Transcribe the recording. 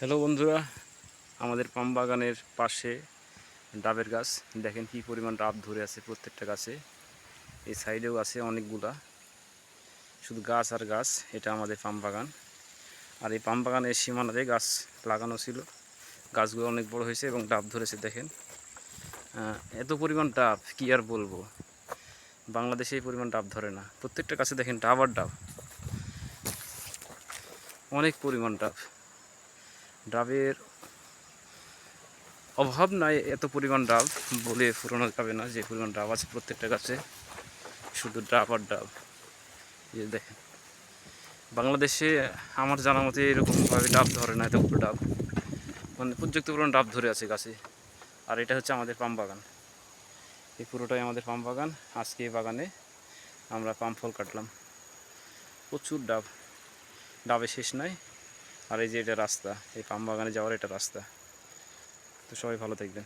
Hello বন্ধুরা, আমাদের পাম বাগানের পাশে ডাবের গাছ দেখেন কি পরিমাণ ডাব ধরে আছে প্রত্যেকটা গাছে। এই সাইডেও আছে অনেকগুলা, শুধু গাছ আর গাছ। এটা আমাদের পাম বাগান। আর এই পাম বাগানের সীমানাতে গাছ লাগানো ছিল, গাছগুলো অনেক বড় হয়েছে এবং ডাব ধরেছে দেখেন। এত পরিমাণ ডাব কি আর বলবো, বাংলাদেশে এই পরিমাণ ডাব ধরে না। প্রত্যেকটা গাছে দেখেন ডাব আর ডাব, অনেক পরিমাণ ডাব। ডাবের অভাব নাই, এত পরিমাণ ডাব বলে ফুরানো যাবে না। যে পরিমাণ ডাব আছে প্রত্যেকটা গাছে, শুধু ডাব আর ডাব। এই দেখেন, বাংলাদেশে আমার জানা মতে এরকমভাবে ডাব ধরে না, এতগুলো ডাব, মানে পর্যাপ্ত পরিমাণ ডাব ধরে আছে গাছে। আর এটা হচ্ছে আমাদের পাম বাগান, এই পুরোটাই আমাদের পাম বাগান। আজকে এই বাগানে আমরা পাম ফল কাটলাম, প্রচুর ডাব, ডাবে শেষ নাই। আর এই যে এটা রাস্তা, এই পাম বাগানে যাওয়ার এটা রাস্তা। তো সবাই ভালো থাকবেন।